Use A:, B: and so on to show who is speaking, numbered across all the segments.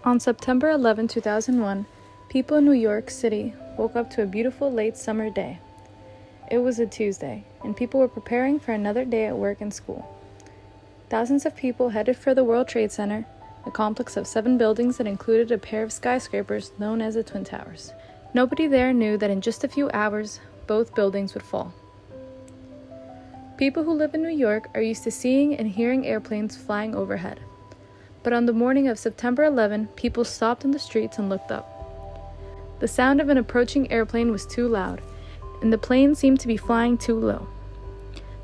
A: On September 11, 2001, people in New York City woke up to a beautiful late summer day. It was a Tuesday, and people were preparing for another day at work and school. Thousands of people headed for the World Trade Center, a complex of 7 buildings that included a pair of skyscrapers known as the Twin Towers. Nobody there knew that in just a few hours, both buildings would fall. People who live in New York are used to seeing and hearing airplanes flying overhead. But on the morning of September 11, people stopped in the streets and looked up. The sound of an approaching airplane was too loud, and the plane seemed to be flying too low.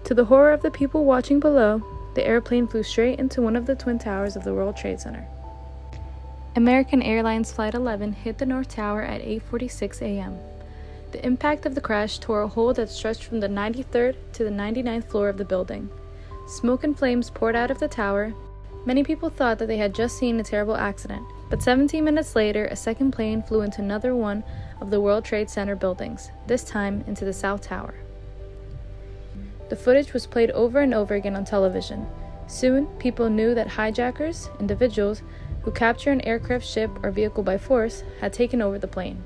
A: To the horror of the people watching below, the airplane flew straight into one of the Twin Towers of the World Trade Center. American Airlines Flight 11 hit the North Tower at 8:46 a.m. The impact of the crash tore a hole that stretched from the 93rd to the 99th floor of the building. Smoke and flames poured out of the tower. Many people thought that they had just seen a terrible accident, but 17 minutes later, a second plane flew into another one of the World Trade Center buildings, this time into the South Tower. The footage was played over and over again on television. Soon, people knew that hijackers, individuals who capture an aircraft, ship, or vehicle by force, had taken over the plane.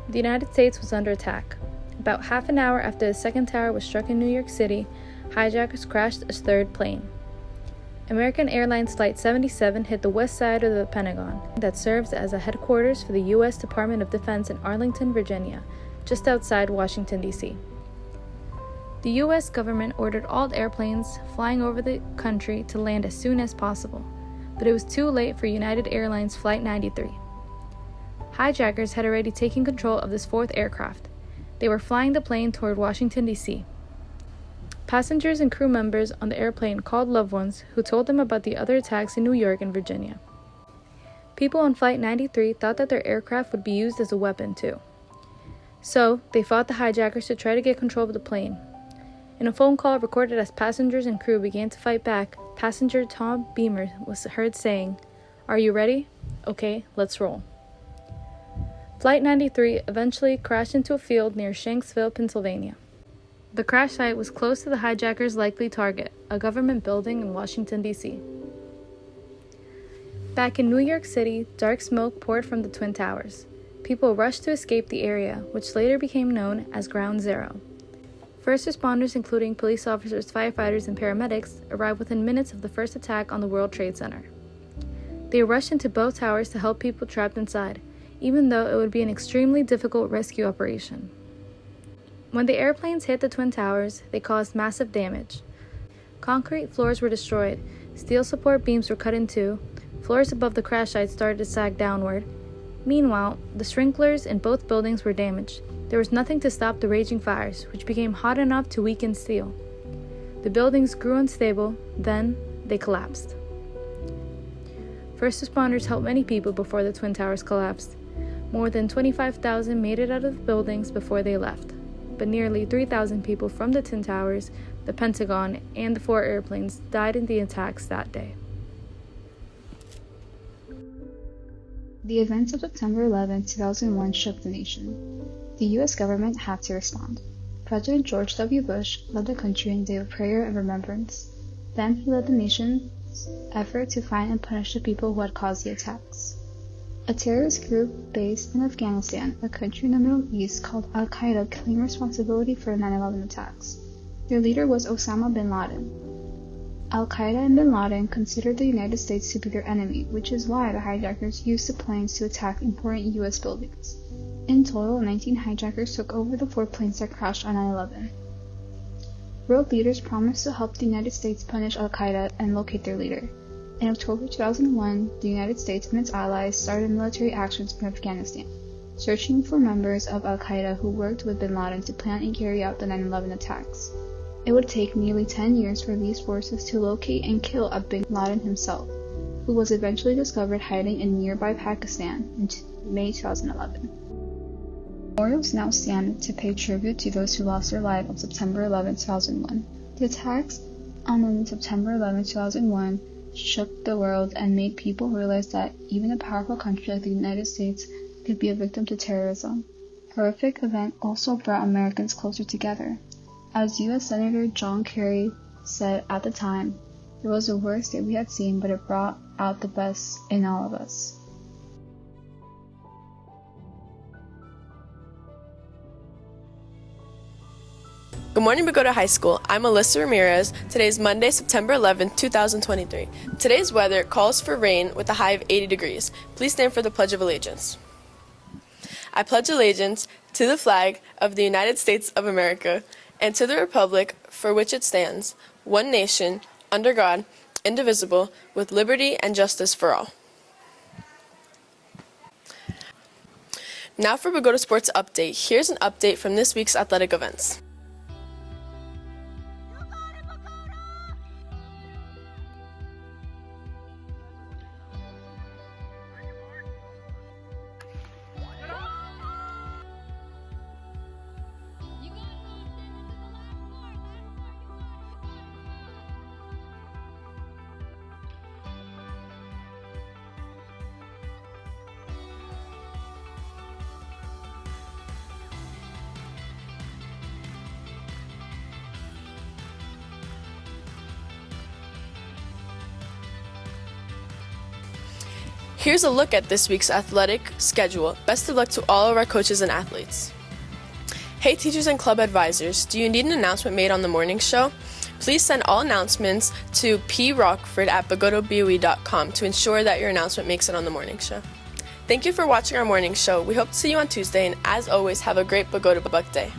A: The United States was under attack. About half an hour after the second tower was struck in New York City, hijackers crashed a third plane. American Airlines Flight 77 hit the west side of the Pentagon, that serves as a headquarters for the U.S. Department of Defense in Arlington, Virginia, just outside Washington, D.C. The U.S. government ordered all airplanes flying over the country to land as soon as possible, but it was too late for United Airlines Flight 93. Hijackers had already taken control of this fourth aircraft. They were flying the plane toward Washington, D.C. Passengers and crew members on the airplane called loved ones who told them about the other attacks in New York and Virginia. People on Flight 93 thought that their aircraft would be used as a weapon too. So, they fought the hijackers to try to get control of the plane. In a phone call recorded as passengers and crew began to fight back, passenger Tom Beamer was heard saying, "Are you ready? Okay, let's roll." Flight 93 eventually crashed into a field near Shanksville, Pennsylvania. The crash site was close to the hijackers' likely target, a government building in Washington, D.C. Back in New York City, dark smoke poured from the Twin Towers. People rushed to escape the area, which later became known as Ground Zero. First responders, including police officers, firefighters, and paramedics, arrived within minutes of the first attack on the World Trade Center. They rushed into both towers to help people trapped inside, even though it would be an extremely difficult rescue operation. When the airplanes hit the Twin Towers, they caused massive damage. Concrete floors were destroyed, steel support beams were cut in two, floors above the crash site started to sag downward. Meanwhile, the sprinklers in both buildings were damaged. There was nothing to stop the raging fires, which became hot enough to weaken steel. The buildings grew unstable, then they collapsed. First responders helped many people before the Twin Towers collapsed. More than 25,000 made it out of the buildings before they left, but nearly 3,000 people from the Twin Towers, the Pentagon, and the 4 airplanes died in the attacks that day.
B: The events of September 11, 2001 shook the nation. The U.S. government had to respond. President George W. Bush led the country in a day of prayer and remembrance. Then he led the nation's effort to find and punish the people who had caused the attacks. A terrorist group based in Afghanistan, a country in the Middle East called Al-Qaeda, claimed responsibility for the 9/11 attacks. Their leader was Osama bin Laden. Al-Qaeda and bin Laden considered the United States to be their enemy, which is why the hijackers used the planes to attack important U.S. buildings. In total, 19 hijackers took over the 4 planes that crashed on 9/11. World leaders promised to help the United States punish Al-Qaeda and locate their leader. In October 2001, the United States and its allies started military actions in Afghanistan, searching for members of Al-Qaeda who worked with bin Laden to plan and carry out the 9/11 attacks. It would take nearly 10 years for these forces to locate and kill bin Laden himself, who was eventually discovered hiding in nearby Pakistan in May 2011. Memorials now stand to pay tribute to those who lost their lives on September 11, 2001. The attacks on September 11, 2001 shook the world and made people realize that even a powerful country like the United States could be a victim to terrorism. A horrific event also brought Americans closer together. As U.S. Senator John Kerry said at the time, "It was the worst that we had seen, but it brought out the best in all of us."
C: Good morning, Bogota High School. I'm Alyssa Ramirez. Today is Monday, September 11th, 2023. Today's weather calls for rain with a high of 80 degrees. Please stand for the Pledge of Allegiance. I pledge allegiance to the flag of the United States of America and to the republic for which it stands, one nation, under God, indivisible, with liberty and justice for all. Now for Bogota Sports Update. Here's an update from this week's athletic events. Here's a look at this week's athletic schedule. Best of luck to all of our coaches and athletes. Hey teachers and club advisors, do you need an announcement made on the morning show? Please send all announcements to prockford@bogotaboe.com to ensure that your announcement makes it on the morning show. Thank you for watching our morning show. We hope to see you on Tuesday, and as always, have a great Bogota Buck Day.